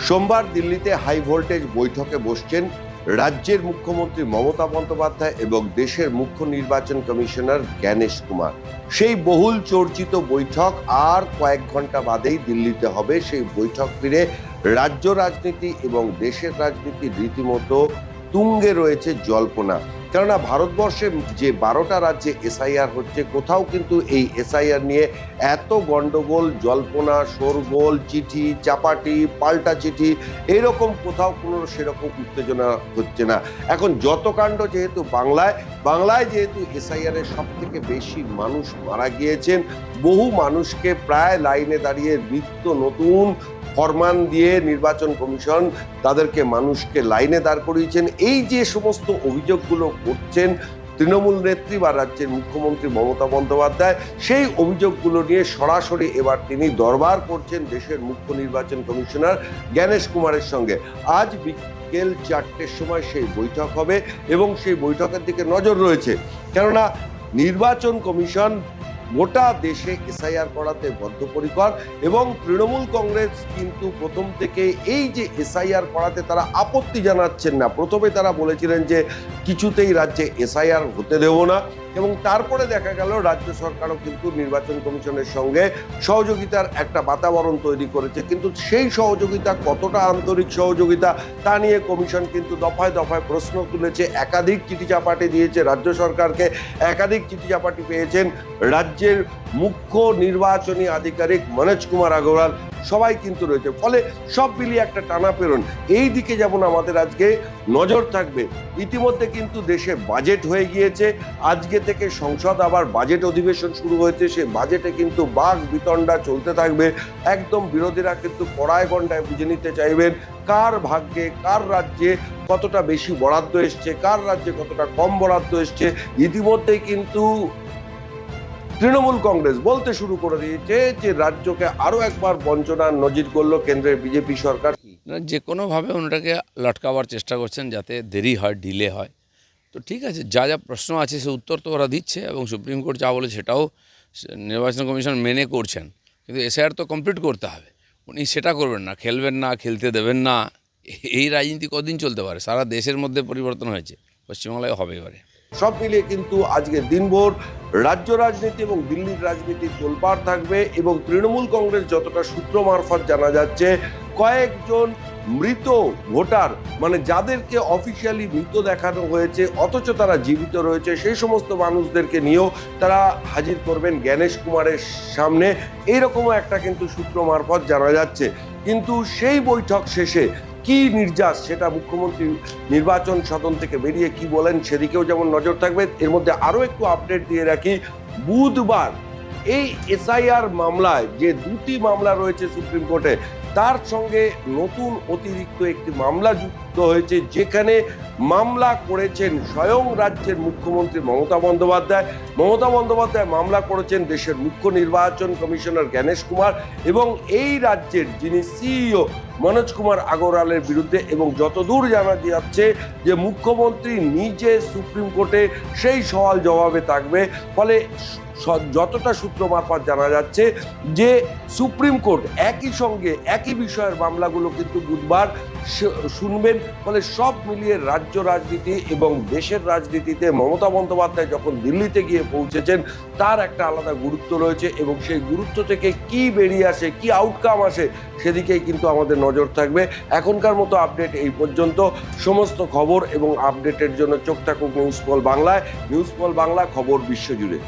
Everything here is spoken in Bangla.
সোমবার দিল্লিতে হাই ভোল্টেজ বৈঠকে বসছেন রাজ্যের মুখ্যমন্ত্রী মমতা বন্দ্যোপাধ্যায় এবং দেশের মুখ্য নির্বাচন কমিশনার জ্ঞানেশ কুমার। সেই বহুল চর্চিত বৈঠক আর কয়েক ঘন্টা বাদেই দিল্লিতে হবে। সেই বৈঠক ফিরে রাজ্য রাজনীতি এবং দেশের রাজনীতি রীতিমতো তুঙ্গে রয়েছে জল্পনা। কেননা ভারতবর্ষে যে 12টা রাজ্যে এসআইআর হচ্ছে, কোথাও কিন্তু এই এসআইআর নিয়ে এত গন্ডগোল, জল্পনা, শোরগোল, চিঠি চাপাটি, পাল্টা চিঠি, এরকম কোথাও কোনো সেরকম উত্তেজনা হচ্ছে না। এখন যত কাণ্ড যেহেতু বাংলায় যেহেতু এসআইআর-এর সব থেকে বেশি মানুষ মারা গিয়েছেন, বহু মানুষকে প্রায় লাইনে দাঁড়িয়ে নিত্য নতুন ফরমান দিয়ে নির্বাচন কমিশন তাদেরকে মানুষকে লাইনে দাঁড় করিয়েছেন। এই যে সমস্ত অভিযোগগুলো করছেন তৃণমূল নেত্রী বা রাজ্যের মুখ্যমন্ত্রী মমতা বন্দ্যোপাধ্যায়, সেই অভিযোগগুলো নিয়ে সরাসরি এবার তিনি দরবার করছেন দেশের মুখ্য নির্বাচন কমিশনার জ্ঞানেশ কুমারের সঙ্গে। আজ বিকেল 4টের সময় সেই বৈঠক হবে এবং সেই বৈঠকের দিকে নজর রয়েছে। কেননা নির্বাচন কমিশন গোটা দেশে এসআইআর করাতে বদ্ধপরিকর এবং তৃণমূল কংগ্রেস কিন্তু প্রথম থেকে এই যে এসআইআর করাতে তারা আপত্তি জানাচ্ছেন না। প্রথমে তারা বলেছিলেন যে কিছুতেই রাজ্যে এসআইআর হতে দেব না, এবং তারপরে দেখা গেল রাজ্য সরকারও কিন্তু নির্বাচন কমিশনের সঙ্গে সহযোগিতার একটা বাতাবরণ তৈরি করেছে। কিন্তু সেই সহযোগিতা কতটা আন্তরিক সহযোগিতা তা নিয়ে কমিশন কিন্তু দফায় দফায় প্রশ্ন তুলেছে, একাধিক চিঠি চাপাটি দিয়েছে রাজ্য সরকারকে, একাধিক চিঠি চাপাটি পেয়েছেন রাজ্যের মুখ্য নির্বাচনী আধিকারিক মনোজ কুমার আগরওয়াল, সবাই কিন্তু রয়েছে। ফলে সব মিলিয়ে একটা টানাপেরণ। এই দিকে যেমন আমাদের আজকে নজর থাকবে। ইতিমধ্যে কিন্তু দেশে বাজেট হয়ে গিয়েছে, আজকে থেকে সংসদ আবার বাজেট অধিবেশন শুরু হয়েছে। সেই বাজেটে কিন্তু বাঘ বিতণ্ডা চলতে থাকবে। একদম বিরোধীরা কিন্তু কড়ায় গণ্ডায় বুঝে নিতে চাইবেন কার ভাগ্যে, কার রাজ্যে কতটা বেশি বরাদ্দ এসছে, কার রাজ্যে কতটা কম বরাদ্দ এসছে। ইতিমধ্যেই কিন্তু তৃণমূল কংগ্রেস বলতে শুরু করে দিয়েছে যে রাজ্যকে আরো একবার বঞ্চনার নজির করলো কেন্দ্রের বিজেপি সরকার। যে কোনোভাবে ওনাটাকে লটকাবার চেষ্টা করছেন যাতে দেরি হয়, ডিলে হয়। তো ঠিক আছে, যা যা প্রশ্ন আছে সে উত্তর তো ওরা দিচ্ছে এবং সুপ্রিম কোর্ট যা বলে সেটাও নির্বাচন কমিশন মেনে করছেন। কিন্তু এসআইআর তো কমপ্লিট করতে হবে, উনি সেটা করবেন না, খেলবেন না, খেলতে দেবেন না। এই রাজনীতি কদিন চলতে পারে? সারা দেশের মধ্যে পরিবর্তন হয়েছে, পশ্চিমবাংলায় হবে এবারে। সব মিলিয়ে কিন্তু আজকে দিনভর রাজ্য রাজনীতি এবং দিল্লির রাজনীতি তোলপাড় থাকবে। এবং তৃণমূল কংগ্রেস যতটা সূত্র মারফত জানা যাচ্ছে, কয়েকজন মৃত ভোটার, মানে যাদেরকে অফিসিয়ালি মৃত দেখানো হয়েছে অথচ তারা জীবিত রয়েছে, সেই সমস্ত মানুষদেরকে নিয়েও তারা হাজির করবেন জ্ঞানেশ কুমারের সামনে, এইরকমও একটা কিন্তু সূত্র মারফত জানা যাচ্ছে। কিন্তু সেই বৈঠক শেষে কি নির্যাস, সেটা মুখ্যমন্ত্রী নির্বাচন সদন থেকে বেরিয়ে কি বলেন সেদিকেও যেমন নজর থাকবে। এর মধ্যে আরো একটু আপডেট দিয়ে রাখি, বুধবার এই এসআইআর মামলায় যে 2টি মামলা রয়েছে সুপ্রিম কোর্টে, তার সঙ্গে নতুন অতিরিক্ত একটি মামলা যুক্ত হয়েছে, যেখানে মামলা করেছেন স্বয়ং রাজ্যের মুখ্যমন্ত্রী মমতা বন্দ্যোপাধ্যায় মামলা করেছেন দেশের মুখ্য নির্বাচন কমিশনার জ্ঞানেশ কুমার এবং এই রাজ্যের যিনি সিইও মনোজ কুমার আগরওয়ালের বিরুদ্ধে। এবং যতদূর জানা যাচ্ছে যে মুখ্যমন্ত্রী নিজে সুপ্রিম কোর্টে সেই সওয়াল জবাবে থাকবে। ফলে যতটা সূত্র মারফত জানা যাচ্ছে যে সুপ্রিম কোর্ট একই সঙ্গে একই বিষয়ের মামলাগুলো কিন্তু বুধবার শুনবেন। ফলে সব মিলিয়ে রাজ্য রাজনীতি এবং দেশের রাজনীতিতে মমতা বন্দ্যোপাধ্যায় যখন দিল্লিতে গিয়ে পৌঁছেছেন তার একটা আলাদা গুরুত্ব রয়েছে, এবং সেই গুরুত্ব থেকে কি বেরিয়ে আসে, কি আউটকাম আসে, সেদিকেই কিন্তু আমাদের নজর থাকবে। এখনকার মতো আপডেট এই পর্যন্ত। সমস্ত খবর এবং আপডেটের জন্য চোখ থাকুক নিউজ পোল বাংলায়। নিউজ পোল বাংলা, খবর বিশ্বজুড়ে।